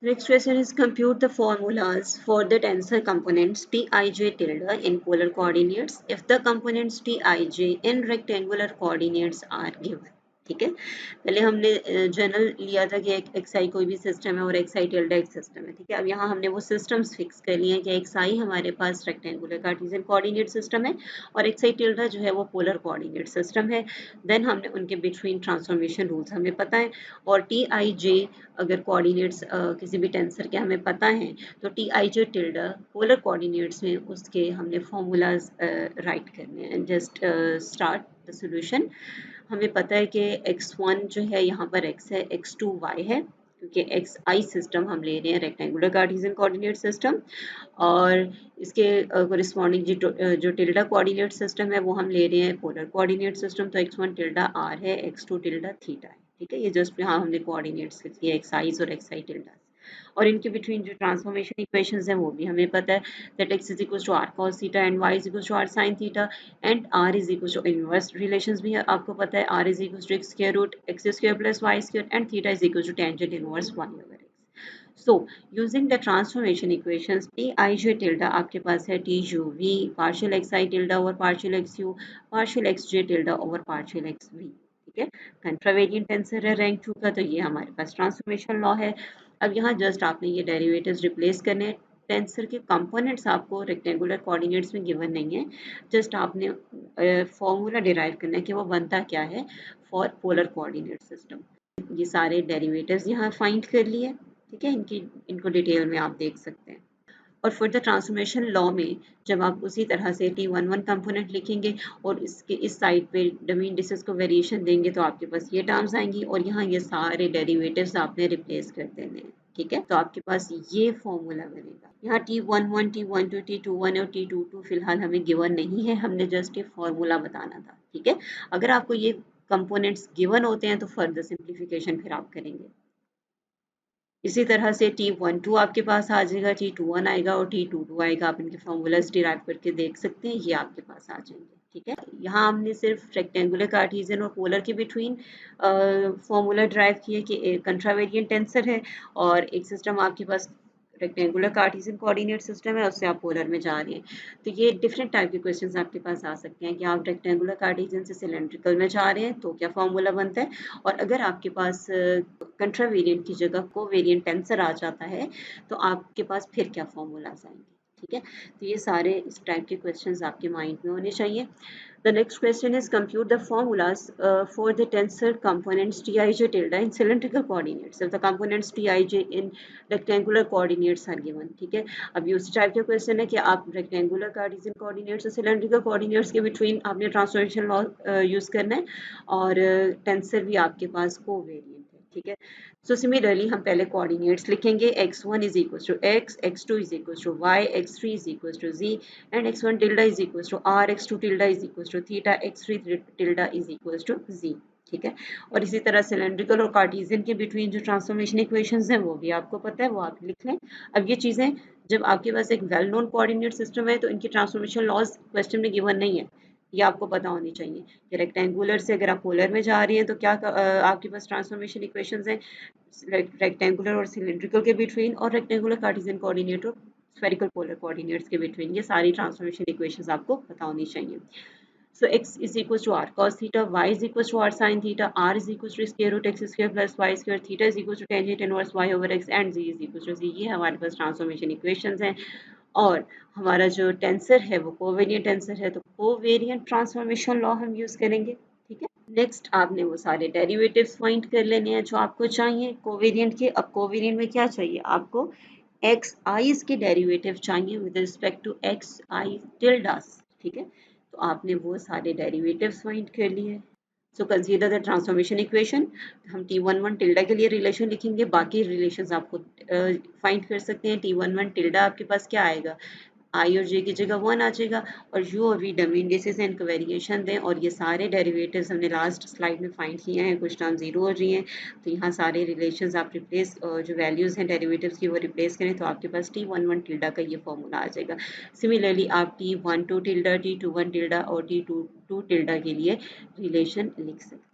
Next question is compute the formulas for the tensor components Tij tilde in polar coordinates if the components Tij in rectangular coordinates are given. ठीक है, पहले हमने general लिया था कि एक x आई कोई भी सिस्टम है और एक्स आई टिल्डा एक सिस्टम है। ठीक है, अब यहाँ हमने वो सिस्टम्स फिक्स कर लिए हैं कि एक्स आई हमारे पास रेक्टेंगुलर कार्टेशियन कोऑर्डिनेट सिस्टम है और एक्स आई टिल्डा जो है वो पोलर कोऑर्डिनेट सिस्टम है। देन हमने उनके बिटवीन ट्रांसफॉर्मेशन रूल्स हमें पता है और टी आई जे अगर कोऑर्डिनेट्स किसी भी टेंसर के हमें पता है तो T I J tilde polar coordinates में उसके हमने फॉर्मूलाज राइट करने हैं। Just start the solution. हमें पता है कि x1 जो है यहाँ पर x है, x2 y है क्योंकि एक्स आई सिस्टम हम ले रहे हैं रेक्टेंगुलर कार्टेशियन कोऑर्डिनेट सिस्टम और इसके कोरिस्पॉन्डिंग जो टिल्डा कोऑर्डिनेट सिस्टम है वो हम ले रहे हैं पोलर कोऑर्डिनेट सिस्टम। तो x1 टिल्डा r है, x2 टिल्डा थीटा है। ठीक है, ये जस्ट यहाँ हमने कोऑर्डिनेट्स लिख दिए एक्स आई और एक्स आई टिल्डा और इनके बिटवीन जो ट्रांसफॉर्मेशन इक्वेशंस हैं वो भी हमें पता है that x is equal to r cos theta and y is equal to r sin theta and r is equal to inverse relations भी है आपको पता है r is equal to x square root x square plus y square and theta is equal to tangent inverse y over x। So, using the transformation equations, Tij tilde आपके पास है Tuv partial xi tilde over partial xu partial xj tilde over partial xv। ठीक है, कंट्रावेरिएंट tensor है rank 2 का, तो ये हमारे पास transformation law है। अब यहाँ जस्ट आपने ये डेरिवेटिव्स रिप्लेस करने हैं। टेंसर के कंपोनेंट्स आपको रेक्टेंगुलर कोऑर्डिनेट्स में गिवन नहीं है, जस्ट आपने फॉर्मूला डिराइव करना है कि वो बनता क्या है फॉर पोलर कोऑर्डिनेट सिस्टम। ये सारे डेरिवेटिव्स यहाँ फाइंड कर लिए। ठीक है, इनको डिटेल में आप देख सकते हैं। और फॉर द ट्रांसफॉर्मेशन लॉ में जब आप उसी तरह से T11 कंपोनेंट लिखेंगे और इसके इस साइड पे डमी इंडिसेस को वेरिएशन देंगे तो आपके पास ये टर्म्स आएंगी और यहाँ ये सारे डेरिवेटिव्स आपने रिप्लेस कर देने हैं। ठीक है, तो आपके पास ये फॉर्मूला बनेगा। यहाँ T11, T12, T21 और T22 फिलहाल हमें गिवन नहीं है, हमने जस्ट ये फॉर्मूला बताना था। ठीक है, अगर आपको ये कंपोनेंट्स गिवन होते हैं तो फर्दर सिंप्लीफिकेशन फिर आप करेंगे। इसी तरह से T12 आपके पास आ जाएगा, T21 आएगा और T22 आएगा। आप इनके फॉर्मूलाज डिराइव करके देख सकते हैं, ये आपके पास आ जाएंगे। ठीक है, यहाँ हमने सिर्फ रेक्टेंगुलर कार्टेशियन और पोलर के बिटवीन फॉर्मूला ड्राइव किए कि कंट्रावेरिएंट टेंसर है और एक सिस्टम आपके पास रेक्टेंगुलर कार्टेशियन कोऑर्डिनेट सिस्टम है, उससे आप पोलर में जा रहे हैं। तो ये डिफरेंट टाइप के क्वेश्चंस आपके पास आ सकते हैं कि आप रेक्टेंगुलर कार्टेशियन से सिलेंड्रिकल में जा रहे हैं तो क्या फॉर्मूला बनता है, और अगर आपके पास कंट्रावेरिएंट की जगह कोवेरिएंट टेंसर आ जाता है तो आपके पास फिर क्या फॉर्मूलाज आएंगे। ठीक है, तो ये सारे इस टाइप के क्वेश्चंस आपके माइंड में होने चाहिए। The next question is compute the formulas for the tensor components Tij tilde in cylindrical coordinates if the components Tij in rectangular coordinates are given। ठीक है, अब ये उसी टाइप का क्वेश्चन है कि आप रेक्टेंगुलर कार्टेशियन कोऑर्डिनेट्स और सिलेंड्रिकल कोऑर्डिनेट्स के बिटवीन आपने ट्रांसफॉर्मेशन लॉ यूज करना है और टेंसर भी आपके पास कोवेरिएंट है। ठीक है, सो सिमिलरली हम पहले कोऑर्डिनेट्स लिखेंगे x1 is equals to x, x2 is equals to y, x3 is equals to z and x1 tilde is equals to r, x2 tilde is equals to theta, x3 tilde is equals to z। ठीक है, और इसी तरह cylindrical और Cartesian के between जो transformation equations हैं वो भी आपको पता है, वो आप लिख लें। अब ये चीज़ें जब आपके पास एक वेल नोन कोऑर्डिनेट सिस्टम है तो इनकी ट्रांसफॉर्मेशन लॉज क्वेश्चन में गिवन नहीं है, ये आपको पता होनी चाहिए कि रेक्टेंगुलर से अगर आप पोलर में जा रही हैं तो क्या आपके पास ट्रांसफॉर्मेशन इक्वेशंस हैं रेक्टेंगुलर और सिलेंड्रिकल के बिटवीन और रेक्टेंगुलर कार्टेशियन कोऑर्डिनेट और स्फेरिकल पोलर कोऑर्डिनेट्स के बिटवीन। ये सारी ट्रांसफॉर्मेशन इक्वेशंस आपको पता होनी चाहिए। So x is equals to r cos theta, y is equals to r sin theta, r is equals to square root x square plus y square, theta is equals to tangent inverse y over x and z is equals to z। ये हमारे पास transformation equations हैं और हमारा जो tensor है वो covariant tensor है, तो कोवेरिएंट ट्रांसफॉर्मेशन लॉ हम यूज करेंगे। ठीक है, नेक्स्ट आपने वो सारे डेरिवेटिव्स फाइंड कर लेने हैं जो आपको चाहिए कोवेरिएंट के। अब कोवेरिएंट में क्या चाहिए आपको, एक्स आईज के डेरिवेटिव चाहिए विद रिस्पेक्ट टू एक्स आई टिल्डास। ठीक है, तो आपने वो सारे डेरिवेटिव्स फाइंड कर लिए। So consider the transformation equation. हम T11 टिल्डा के लिए रिलेशन लिखेंगे, बाकी रिलेशंस आपको फाइंड कर सकते हैं। T11 टिल्डा आपके पास क्या आएगा, आई और जे की जगह 1 आ जाएगा और यू और वी डमी इंडिसेस हैं, इनको वेरिएशन दें और ये सारे डेरिवेटिव्स हमने लास्ट स्लाइड में फाइंड किए हैं, कुछ टर्म जीरो हो रही हैं तो यहाँ सारे रिलेशंस आप रिप्लेस जो वैल्यूज़ हैं डेरिवेटिव्स की वो रिप्लेस करें तो आपके पास T11 टिल्डा का ये फॉर्मूला आ जाएगा। सिमिलरली आप T12 टिल्डा, T21 टिल्डा और T22 टिल्डा के लिए रिलेशन लिख सकते हैं।